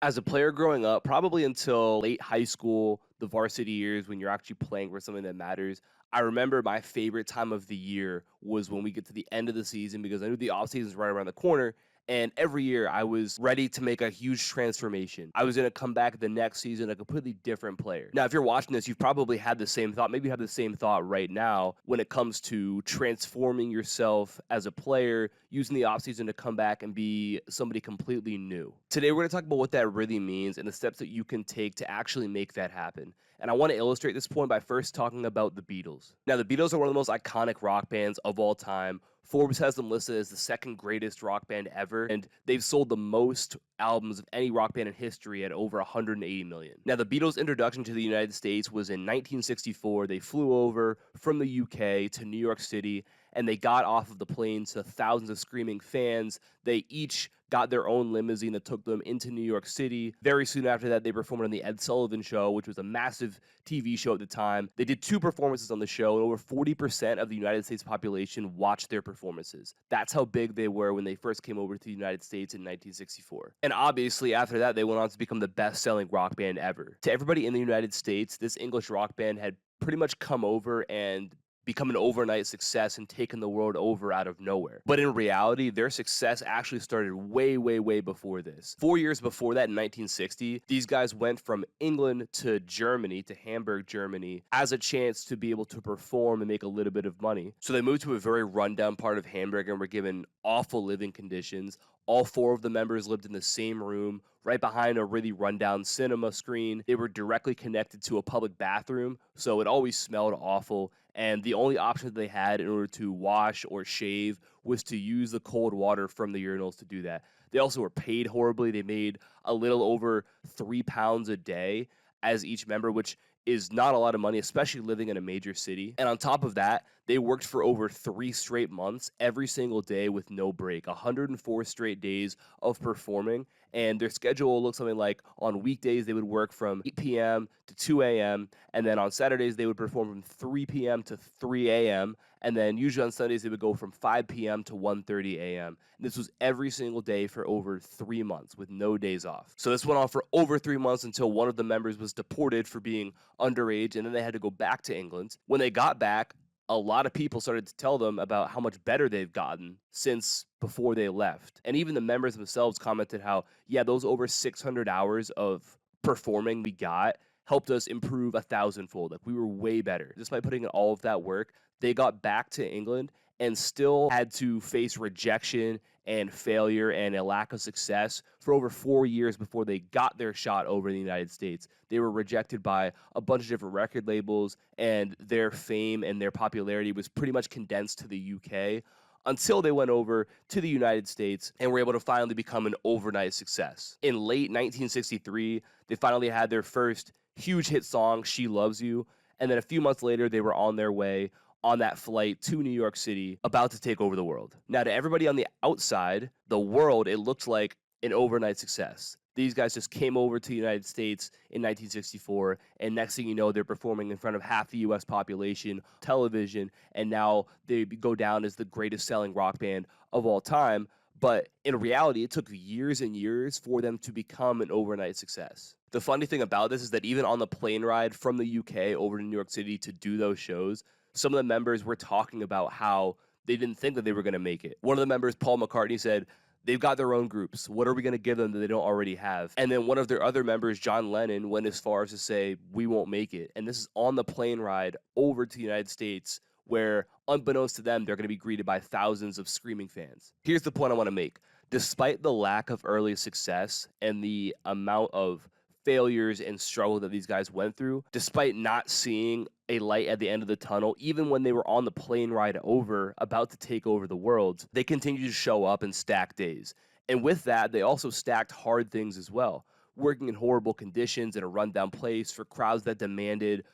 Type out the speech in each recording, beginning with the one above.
As a player growing up, probably until late high school, the varsity years when you're actually playing for something that matters, I remember my favorite time of the year was when we get to the end of the season because I knew the off season is right around the corner. And every year I was ready to make a huge transformation. I was going to come back the next season a completely different player. Now, if you're watching this, you've probably had the same thought. Maybe you have the same thought right now when it comes to transforming yourself as a player, using the offseason to come back and be somebody completely new. Today, we're going to talk about what that really means and the steps that you can take to actually make that happen. And I want to illustrate this point by first talking about the Beatles. Now, the Beatles are one of the most iconic rock bands of all time. Forbes has them listed as the second greatest rock band ever, and they've sold the most albums of any rock band in history at over 180 million. Now, the Beatles' introduction to the United States was in 1964. They flew over from the UK to New York City, and they got off of the plane to thousands of screaming fans. They each got their own limousine that took them into New York City. Very soon after that, they performed on the Ed Sullivan Show, which was a massive TV show at the time. They did two performances on the show, and over 40% of the United States population watched their performances. That's how big they were when they first came over to the United States in 1964. And obviously, after that, they went on to become the best-selling rock band ever. To everybody in the United States, this English rock band had pretty much come over and become an overnight success and taken the world over out of nowhere. But in reality, their success actually started way, way, way before this. 4 years before that, in 1960, these guys went from England to Germany, to Hamburg, Germany, as a chance to be able to perform and make a little bit of money. So they moved to a very rundown part of Hamburg and were given awful living conditions. All four of the members lived in the same room, right behind a really rundown cinema screen. They were directly connected to a public bathroom, so it always smelled awful. And the only option that they had in order to wash or shave was to use the cold water from the urinals to do that. They also were paid horribly. They made a little over £3 a day as each member, which is not a lot of money, especially living in a major city. And on top of that, they worked for over 3 straight months, every single day with no break, 104 straight days of performing. And their schedule looks something like on weekdays, they would work from 8 p.m. to 2 a.m. And then on Saturdays, they would perform from 3 p.m. to 3 a.m. And then usually on Sundays, they would go from 5 p.m. to 1:30 a.m. And this was every single day for over 3 months with no days off. So this went on for over 3 months until one of the members was deported for being underage, and then they had to go back to England. When they got back, a lot of people started to tell them about how much better they've gotten since before they left. And even the members themselves commented how, yeah, those over 600 hours of performing we got helped us improve 1,000-fold. Like, we were way better. Despite putting in all of that work, they got back to England and still had to face rejection and failure and a lack of success for over 4 years before they got their shot over in the United States. They were rejected by a bunch of different record labels, and their fame and their popularity was pretty much condensed to the UK until they went over to the United States and were able to finally become an overnight success. In late 1963, they finally had their first huge hit song, She Loves You, and then a few months later, they were on their way on that flight to New York City, about to take over the world. Now, to everybody on the outside, the world, it looked like an overnight success. These guys just came over to the United States in 1964, and next thing you know, they're performing in front of half the U.S. population, television, and now they go down as the greatest selling rock band of all time. But in reality, it took years and years for them to become an overnight success. The funny thing about this is that even on the plane ride from the UK over to New York City to do those shows, some of the members were talking about how they didn't think that they were going to make it. One of the members, Paul McCartney, said, they've got their own groups. What are we going to give them that they don't already have? And then one of their other members, John Lennon, went as far as to say, we won't make it. And this is on the plane ride over to the United States, where unbeknownst to them, they're going to be greeted by thousands of screaming fans. Here's the point I want to make. Despite the lack of early success and the amount of failures and struggle that these guys went through, despite not seeing a light at the end of the tunnel, even when they were on the plane ride over, about to take over the world, they continued to show up and stack days. And with that, they also stacked hard things as well, working in horrible conditions in a rundown place for crowds that demanded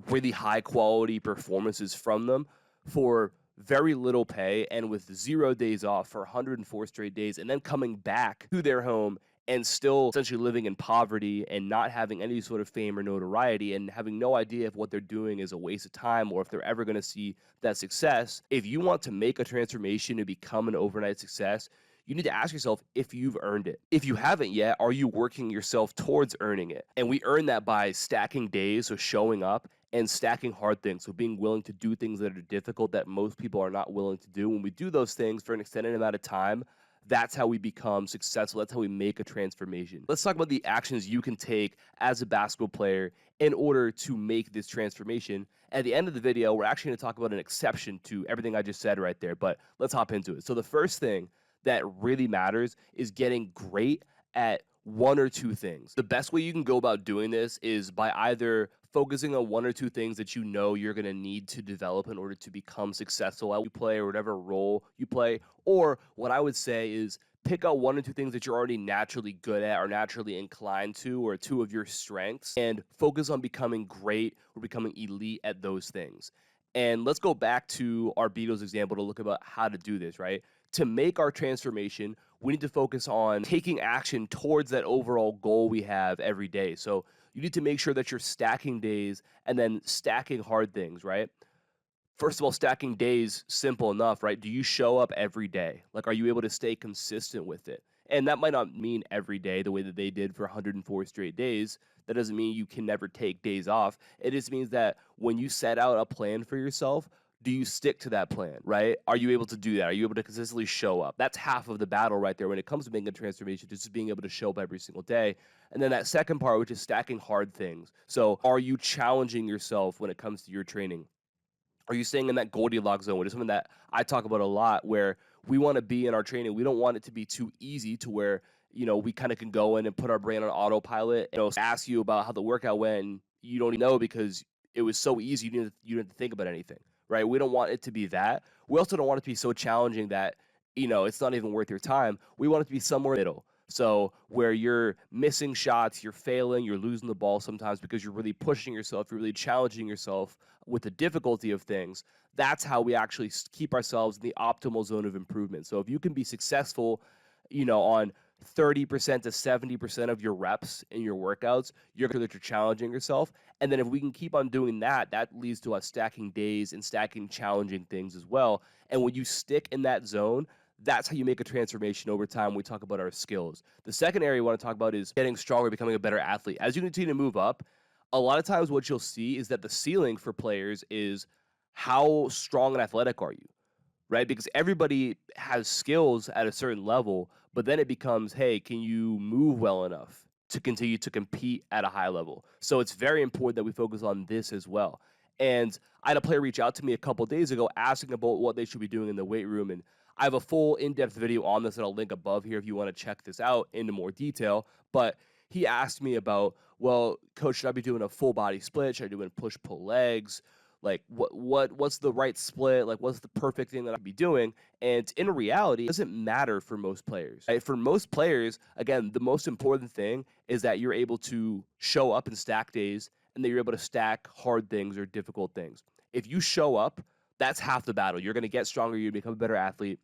really high quality performances from them for very little pay and with 0 days off for 104 straight days, and then coming back to their home and still essentially living in poverty and not having any sort of fame or notoriety and having no idea if what they're doing is a waste of time or if they're ever going to see that success. If you want to make a transformation to become an overnight success, you need to ask yourself if you've earned it. If you haven't yet, are you working yourself towards earning it? And we earn that by stacking days, so showing up, and stacking hard things, so being willing to do things that are difficult that most people are not willing to do. When we do those things for an extended amount of time, that's how we become successful. That's how we make a transformation. Let's talk about the actions you can take as a basketball player in order to make this transformation. At the end of the video, we're actually going to talk about an exception to everything I just said right there, but let's hop into it. So the first thing that really matters is getting great at one or two things. The best way you can go about doing this is by either focusing on one or two things that you know you're going to need to develop in order to become successful at what you play or whatever role you play. Or what I would say is pick out one or two things that you're already naturally good at or naturally inclined to, or two of your strengths, and focus on becoming great or becoming elite at those things. And let's go back to our Beatles example to look about how to do this, right? To make our transformation, we need to focus on taking action towards that overall goal we have every day. So you need to make sure that you're stacking days and then stacking hard things, right? First of all, stacking days, simple enough, right? Do you show up every day? Like, are you able to stay consistent with it? And that might not mean every day the way that they did for 104 straight days. That doesn't mean you can never take days off. It just means that when you set out a plan for yourself, do you stick to that plan, right? Are you able to do that? Are you able to consistently show up? That's half of the battle right there when it comes to making a transformation, just being able to show up every single day. And then that second part, which is stacking hard things. So are you challenging yourself when it comes to your training? Are you staying in that Goldilocks zone, which is something that I talk about a lot, where we want to be in our training. We don't want it to be too easy to where, we kind of can go in and put our brain on autopilot and ask you about how the workout went and you don't even know because it was so easy you didn't have to think about anything, right? We don't want it to be that. We also don't want it to be so challenging that, it's not even worth your time. We want it to be somewhere in the middle. So where you're missing shots, you're failing, you're losing the ball sometimes because you're really pushing yourself, you're really challenging yourself with the difficulty of things. That's how we actually keep ourselves in the optimal zone of improvement. So if you can be successful, on 30% to 70% of your reps in your workouts, you're sure that you're challenging yourself. And then if we can keep on doing that, that leads to us stacking days and stacking challenging things as well. And when you stick in that zone, that's how you make a transformation over time when we talk about our skills. The second area we want to talk about is getting stronger, becoming a better athlete. As you continue to move up, a lot of times what you'll see is that the ceiling for players is how strong and athletic are you, right? Because everybody has skills at a certain level, but then it becomes, hey, can you move well enough to continue to compete at a high level? So it's very important that we focus on this as well. And I had a player reach out to me a couple days ago asking about what they should be doing in the weight room. And I have a full in-depth video on this that I'll link above here if you want to check this out into more detail. But he asked me about, well, coach, should I be doing a full body split? Should I be doing push-pull legs? Like what's the right split? Like what's the perfect thing that I'd be doing? And in reality, it doesn't matter for most players. Right? For most players, again, the most important thing is that you're able to show up and stack days and that you're able to stack hard things or difficult things. If you show up, that's half the battle. You're going to get stronger, you become a better athlete.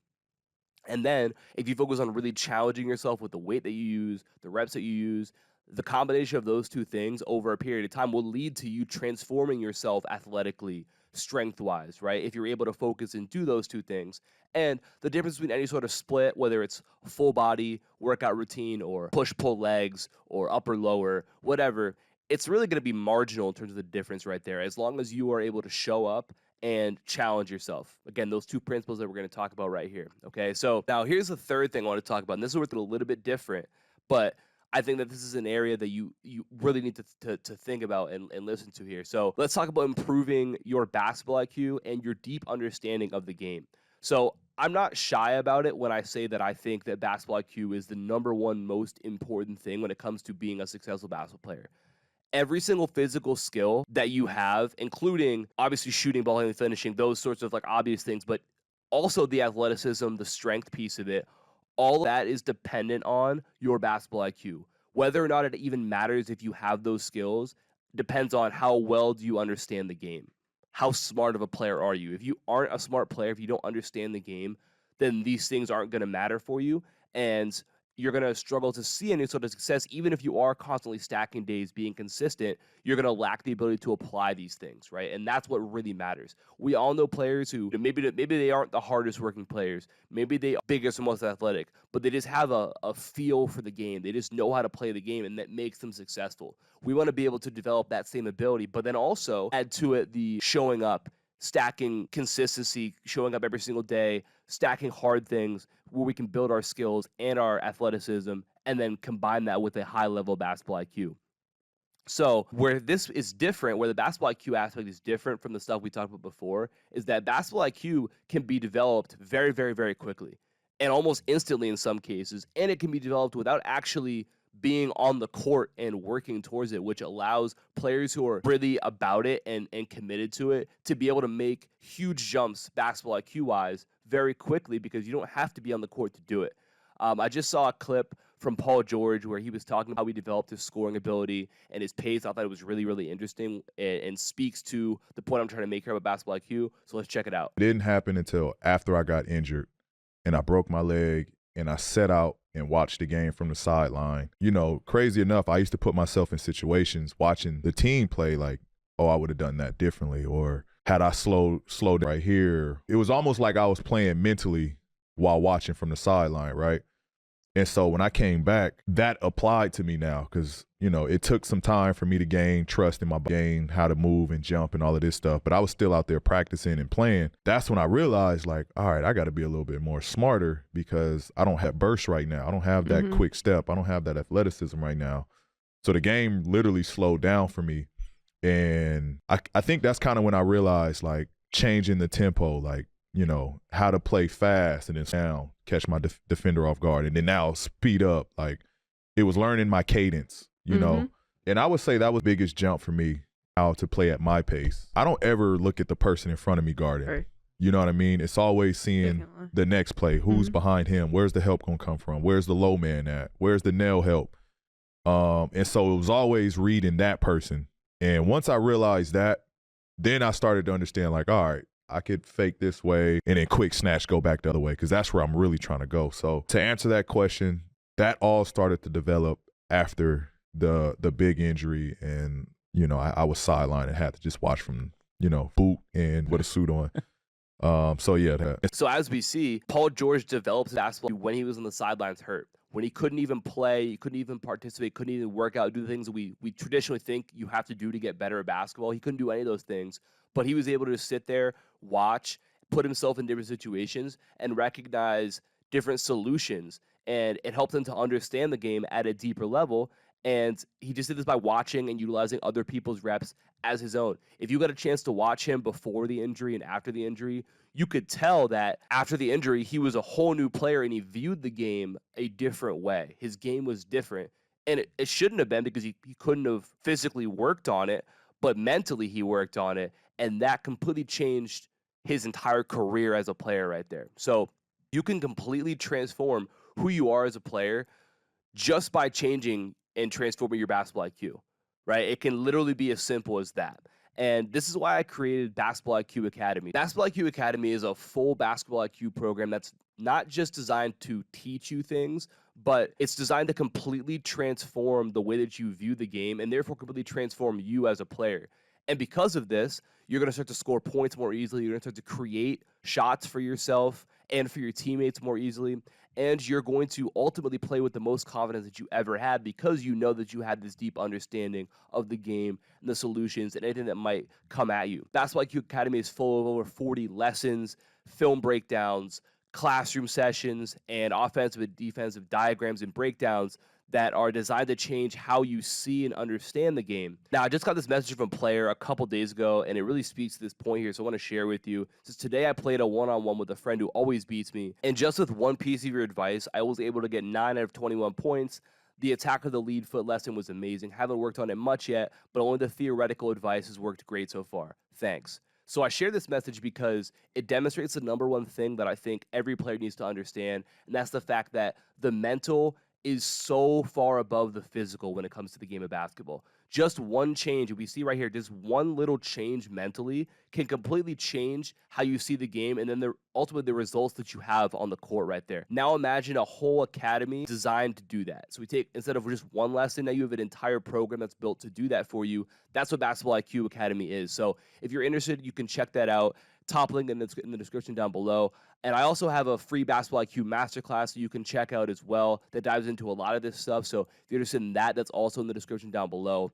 And then if you focus on really challenging yourself with the weight that you use, the reps that you use, the combination of those two things over a period of time will lead to you transforming yourself athletically, strength-wise, right? If you're able to focus and do those two things. And the difference between any sort of split, whether it's full body workout routine or push-pull legs or upper-lower, whatever, it's really going to be marginal in terms of the difference right there, as long as you are able to show up and challenge yourself. Again, those two principles that we're going to talk about right here. Okay, so now here's the third thing I want to talk about, and this is where it's a little bit different, but I think that this is an area that you really need to think about and listen to here. So let's talk about improving your basketball IQ and your deep understanding of the game. So I'm not shy about it when I say that I think that basketball IQ is the number one most important thing when it comes to being a successful basketball player. Every single physical skill that you have, including obviously shooting, ball handling, finishing, those sorts of like obvious things, but also the athleticism, the strength piece of it, all of that is dependent on your basketball IQ. Whether or not it even matters if you have those skills depends on how well do you understand the game. How smart of a player are you? If you aren't a smart player, if you don't understand the game, then these things aren't going to matter for you. And you're going to struggle to see any sort of success. Even if you are constantly stacking days, being consistent, you're going to lack the ability to apply these things, right? And that's what really matters. We all know players who maybe they aren't the hardest working players, maybe they are biggest and most athletic, but they just have a feel for the game. They just know how to play the game, and that makes them successful. We want to be able to develop that same ability, but then also add to it the showing up, stacking consistency, showing up every single day, stacking hard things where we can build our skills and our athleticism, and then combine that with a high level basketball IQ. So where this is different, where the basketball IQ aspect is different from the stuff we talked about before, is that basketball IQ can be developed very, very, very quickly and almost instantly in some cases. And it can be developed without actually being on the court and working towards it, which allows players who are really about it and committed to it to be able to make huge jumps basketball IQ wise very quickly, because you don't have to be on the court to do it. I just saw a clip from Paul George where he was talking about how he developed his scoring ability and his pace. I thought it was really, really interesting and speaks to the point I'm trying to make here about basketball IQ. So let's check it out. It didn't happen until after I got injured and I broke my leg and I set out and watched the game from the sideline. You know, crazy enough, I used to put myself in situations watching the team play like, oh, I would have done that differently, or had I slowed right here. It was almost like I was playing mentally while watching from the sideline, right? And so when I came back, that applied to me now because, you know, it took some time for me to gain trust in my game, how to move and jump and all of this stuff. But I was still out there practicing and playing. That's when I realized, like, all right, I got to be a little bit more smarter because I don't have burst right now. I don't have that quick step. I don't have that athleticism right now. So the game literally slowed down for me. And I think that's kind of when I realized, like, changing the tempo, like, you know, how to play fast and then down, catch my defender off guard, and then now speed up. Like, it was learning my cadence, you know. And I would say that was the biggest jump for me, how to play at my pace. I don't ever look at the person in front of me guarding. Right. You know what I mean? It's always seeing the next play. Who's behind him? Where's the help going to come from? Where's the low man at? Where's the nail help? And so it was always reading that person. And once I realized that, then I started to understand, like, all right, I could fake this way and then quick snatch go back the other way, because that's where I'm really trying to go. So to answer that question, that all started to develop after the big injury, and, you know, I was sidelined and had to just watch from, you know, boot and with a suit on. So yeah. So as we see, Paul George developed basketball when he was on the sidelines hurt. When he couldn't even play, he couldn't even participate, couldn't even work out, do the things that we traditionally think you have to do to get better at basketball. He couldn't do any of those things, but he was able to sit there, watch, put himself in different situations, and recognize different solutions. And it helped him to understand the game at a deeper level. And he just did this by watching and utilizing other people's reps as his own. If you got a chance to watch him before the injury and after the injury, you could tell that after the injury, he was a whole new player and he viewed the game a different way. His game was different. And it shouldn't have been, because he couldn't have physically worked on it, but mentally he worked on it. And that completely changed his entire career as a player right there. So you can completely transform who you are as a player just by changing and transforming your basketball IQ, right? It can literally be as simple as that. And this is why I created Basketball IQ Academy. Basketball IQ Academy is a full basketball IQ program that's not just designed to teach you things, but it's designed to completely transform the way that you view the game, and therefore completely transform you as a player. And because of this, you're going to start to score points more easily. You're going to start to create shots for yourself and for your teammates more easily. And you're going to ultimately play with the most confidence that you ever had, because you know that you had this deep understanding of the game and the solutions and anything that might come at you. Basketball IQ Academy is full of over 40 lessons, film breakdowns, classroom sessions, and offensive and defensive diagrams and breakdowns that are designed to change how you see and understand the game. Now, I just got this message from a player a couple days ago, and it really speaks to this point here, so I want to share with you. Since today I played a one-on-one with a friend who always beats me, and just with one piece of your advice, I was able to get 9 out of 21 points. The attack of the lead foot lesson was amazing. Haven't worked on it much yet, but only the theoretical advice has worked great so far. Thanks. So I share this message because it demonstrates the number one thing that I think every player needs to understand, and that's the fact that the mental is so far above the physical when it comes to the game of basketball. Just one change, and we see right here, just one little change mentally can completely change how you see the game and then ultimately the results that you have on the court right there. Now imagine a whole academy designed to do that. So we take, instead of just one lesson, now you have an entire program that's built to do that for you. That's what Basketball IQ Academy is. So if you're interested, you can check that out. Top link in the description down below. And I also have a free Basketball IQ Masterclass that you can check out as well that dives into a lot of this stuff. So if you're interested in that, that's also in the description down below.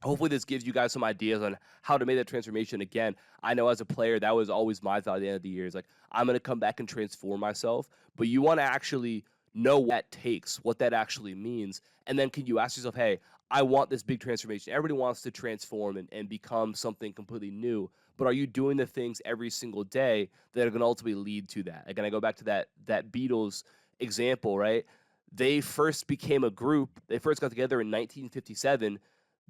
Hopefully this gives you guys some ideas on how to make that transformation. Again, I know as a player, that was always my thought at the end of the year is like, I'm going to come back and transform myself. But you want to actually know what that takes, what that actually means. And then can you ask yourself, hey, I want this big transformation. Everybody wants to transform and become something completely new. But are you doing the things every single day that are going to ultimately lead to that? Again, I go back to that Beatles example, right? They first became a group. They first got together in 1957.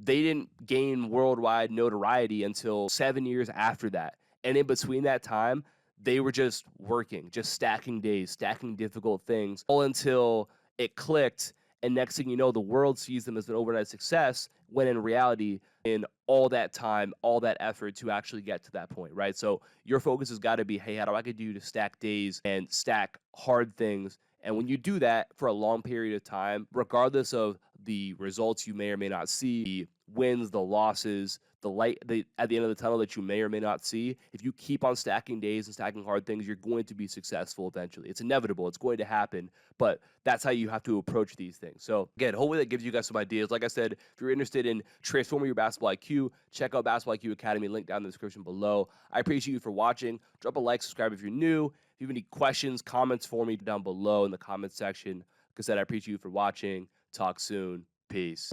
They didn't gain worldwide notoriety until 7 years after that. And in between that time, they were just working, just stacking days, stacking difficult things, all until it clicked. And next thing you know, the world sees them as an overnight success, when in reality, in all that time, all that effort to actually get to that point, right? So your focus has got to be, hey, how do I get you to stack days and stack hard things? And when you do that for a long period of time, regardless of the results you may or may not see, the wins, the losses, the light at the end of the tunnel that you may or may not see, if you keep on stacking days and stacking hard things, you're going to be successful eventually. It's inevitable. It's going to happen, but that's how you have to approach these things. So again, hopefully that gives you guys some ideas. Like I said, if you're interested in transforming your basketball IQ, check out Basketball IQ Academy, link down in the description below. I appreciate you for watching. Drop a like, subscribe if you're new. If you have any questions, comments for me down below in the comments section. Like I said, I appreciate you for watching. Talk soon. Peace.